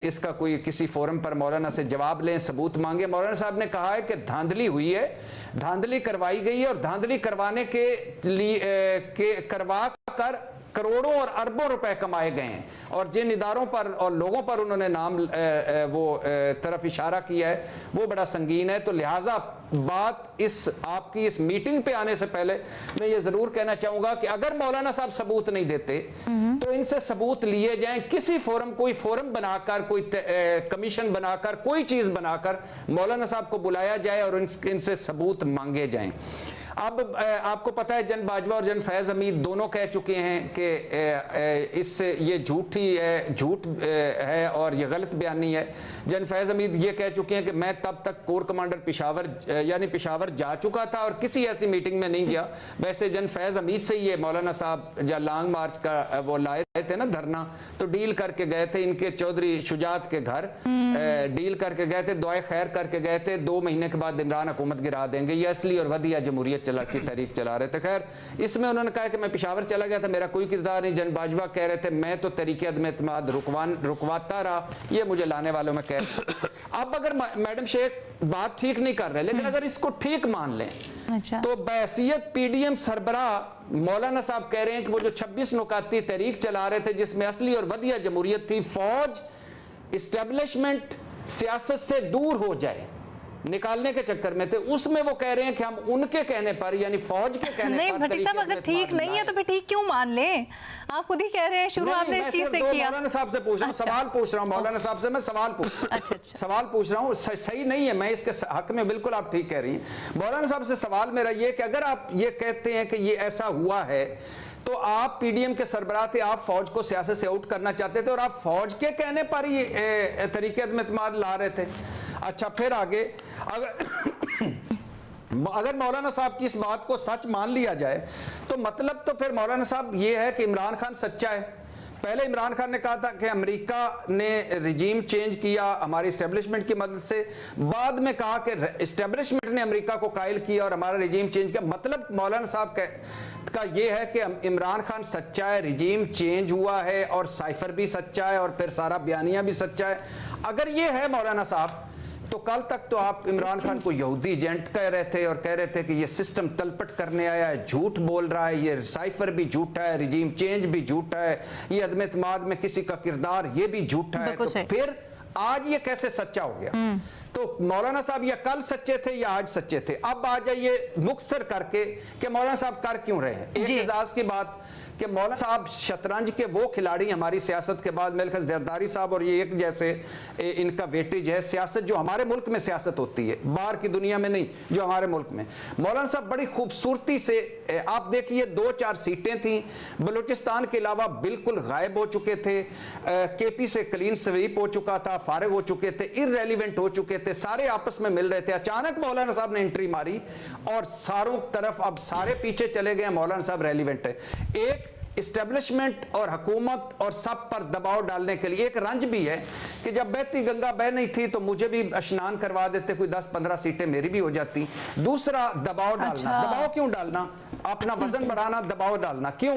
اس کا کوئی کسی فورم پر مولانا سے جواب لیں، ثبوت مانگے۔ مولانا صاحب نے کہا ہے کہ دھاندلی ہوئی ہے، دھاندلی کروائی گئی ہے، اور دھاندلی کروانے کے لیے کروا کر کروڑوں اور اربوں روپے کمائے گئے ہیں، اور جن اداروں پر اور لوگوں پر انہوں نے نام وہ طرف اشارہ کیا ہے وہ بڑا سنگین ہے۔ تو لہٰذا بات آپ کی اس میٹنگ پہ آنے سے پہلے میں یہ ضرور کہنا چاہوں گا کہ اگر مولانا صاحب ثبوت نہیں دیتے تو ان سے ثبوت لیے جائیں، کسی فورم کوئی فورم بنا کر، کوئی کمیشن بنا کر، کوئی چیز بنا کر مولانا صاحب کو بلایا جائے اور ان سے ثبوت مانگے جائیں۔ اب آپ کو پتہ ہے جن باجوہ اور جن فیض حمید دونوں کہہ چکے ہیں کہ اس سے یہ جھوٹ ہے اور یہ غلط بیانی ہے۔ جن فیض حمید یہ کہہ چکے ہیں کہ میں تب تک کور کمانڈر پشاور یعنی پشاور جا چکا تھا اور کسی ایسی میٹنگ میں نہیں گیا۔ ویسے جن فیض حمید سے یہ مولانا صاحب جب لانگ مارچ کا وہ لائے تھے نا دھرنا، تو ڈیل کر کے گئے تھے ان کے چودھری شجاعت کے گھر، ڈیل کر کے گئے تھے، دعائے خیر کر کے گئے تھے، 2 مہینے کے بعد عمران حکومت گرا دیں گے، یہ اصلی اور ودیہ جمہوریت کی تحریک چلا رہے تھے۔ خیر اس میں انہوں نے کہا کہ میں پشاور چلا گیا تھا، میرا کوئی کردار نہیں۔ جن باجوہ کہہ رہے تھے میں تو تحریک عدم اعتماد رکواتا رہا، یہ مجھے لانے والوں میں کہہ رہے۔ اب اگر میڈم شیخ بات ٹھیک نہیں کر رہے، لیکن اگر اس کو ٹھیک مان لیں تو بحیثیت پی ڈی ایم سربراہ مولانا صاحب کہہ رہے ہیں کہ وہ جو 26 نکاتی تحریک چلا رہے تھے جس میں اصلی اور ودیہ جمہوریت تھی، فوج اسٹیبلشمنٹ سیاست سے دور ہو جائے نکالنے کے چکر میں تھے، اس میں وہ کہہ رہے ہیں کہ ہم ان کے کہنے پر یعنی فوج کے کہنے پر نہیں بھٹی صاحب اگر ٹھیک نہیں ہے تو پھر ٹھیک کیوں مان لیں؟ آپ خود ہی کہہ رہے ہیں شروع آپ نے اس چیز سے کیا۔ مولانا صاحب سے پوچھ رہا ہوں، سوال پوچھ رہا ہوں، مولانا صاحب سے میں سوال پوچھ رہا ہوں، صحیح نہیں ہے، میں اس کے حق میں بالکل آپ ٹھیک کہہ رہی ہیں۔ مولانا صاحب سے سوال میرا یہ کہ اگر آپ یہ کہتے ہیں کہ یہ ایسا ہوا ہے تو آپ پی ڈی ایم کے سربراہ تھے، آپ فوج کو سیاست سے آؤٹ کرنا چاہتے تھے اور آپ فوج کے کہنے پر ہی طریقے عدم اعتماد لا رہے تھے۔ اچھا پھر آگے اگر مولانا صاحب کی اس بات کو سچ مان لیا جائے تو مطلب تو پھر مولانا صاحب یہ ہے کہ عمران خان سچا ہے۔ پہلے عمران خان نے کہا تھا کہ امریکہ نے رجیم چینج کیا ہماری اسٹیبلشمنٹ کی مدد سے، بعد میں کہا کہ اسٹیبلشمنٹ نے امریکہ کو قائل کیا اور ہمارا رجیم چینج کیا۔ مطلب مولانا صاحب کا یہ ہے کہ عمران خان سچا ہے، رجیم چینج ہوا ہے اور سائفر بھی سچا ہے اور پھر سارا بیانیہ بھی سچا ہے۔ اگر یہ ہے مولانا صاحب تو کل تک تو آپ عمران خان کو یہودی ایجنٹ کہہ رہے تھے اور کہہ رہے تھے کہ یہ سسٹم تلپٹ کرنے آیا ہے، جھوٹ بول رہا ہے، یہ سائفر بھی جھوٹا ہے، رجیم چینج بھی جھوٹا ہے، یہ عدم اعتماد میں کسی کا کردار یہ بھی جھوٹا ہے، تو پھر آج یہ کیسے سچا ہو گیا؟ تو مولانا صاحب یا کل سچے تھے یا آج سچے تھے؟ اب آ جائیے مختصر کر کے کہ مولانا صاحب کر کیوں رہے ہیں۔ ایک اعزاز کی بات کہ مولانا صاحب شطرنج کے وہ کھلاڑی ہماری سیاست کے بعد میرے خیال زرداری صاحب اور یہ ایک جیسے ان کا ویٹیج ہے، سیاست جو ہمارے ملک میں سیاست ہوتی ہے، باہر کی دنیا میں نہیں، جو ہمارے ملک میں۔ مولانا صاحب بڑی خوبصورتی سے آپ دیکھیے 2-4 سیٹیں تھیں، بلوچستان کے علاوہ بالکل غائب ہو چکے تھے، کے پی سے کلین سویپ ہو چکا تھا، فارغ ہو چکے تھے، ارریلیونٹ ہو چکے تھے، سارے آپس میں مل رہے تھے۔ اچانک مولانا صاحب نے انٹری ماری اور ساروں طرف اب سارے پیچھے چلے گئے، مولانا صاحب ریلیونٹ ہے۔ ایک اسٹیبلشمنٹ اور حکومت اور سب پر دباؤ ڈالنے کے لیے ایک رنج بھی ہے کہ جب بہتی گنگا بہ نہیں تھی تو مجھے بھی اشنان کروا دیتے، کوئی 10-15 سیٹیں میری بھی ہو جاتی۔ دوسرا دباؤ ڈالنا، دباؤ کیوں ڈالنا؟ اپنا وزن بڑھانا، دباؤ ڈالنا کیوں؟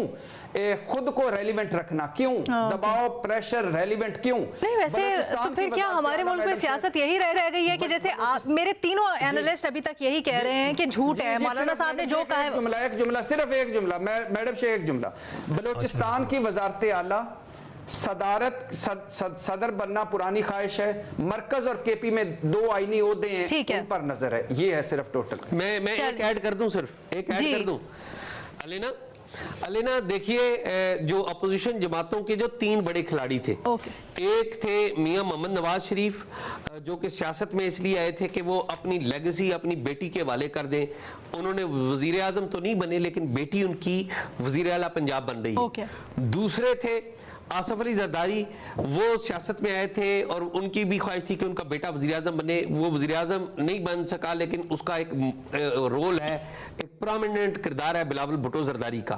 خود کو ریلیونٹ رکھنا کیوں؟ دباؤ، پریشر، ریلیونٹ کیوں؟ نہیں ویسے تو پھر کیا ہمارے ملک میں سیاست یہی رہ گئی ہے کہ جیسے میرے تینوں اینالسٹ ابھی تک یہی کہہ رہے ہیں کہ جھوٹ ہے، مولانا صاحب نے جو کہا ہے۔ ایک جملہ، صرف ایک جملہ، میڈم شیخ ایک جملہ، بلوچستان کی وزارت اعلیٰ صدر بننا پرانی خواہش ہے، مرکز اور کے پی میں 2 آئینی عہدے ہیں، ان پر نظر ہے، یہ ہے صرف ٹوٹل۔ میں ایک ایڈ کر دوں، صرف ایک ایڈ کر دوں۔ علینا دیکھیے جو اپوزیشن جماعتوں کے جو 3 بڑے کھلاڑی تھے، ایک تھے میاں محمد نواز شریف جو کہ سیاست میں اس لیے آئے تھے کہ وہ اپنی لیگیسی اپنی بیٹی کے حوالے کر دیں۔ انہوں نے وزیر اعظم تو نہیں بنے لیکن بیٹی ان کی وزیر اعلیٰ پنجاب بن رہی ہے۔ دوسرے تھے آصف علی زرداری، وہ سیاست میں آئے تھے اور ان کی بھی خواہش تھی کہ ان کا بیٹا وزیر اعظم بنے، وہ وزیر اعظم نہیں بن سکا لیکن اس کا ایک رول ہے، ایک پرامننٹ کردار ہے بلاول بھٹو زرداری کا۔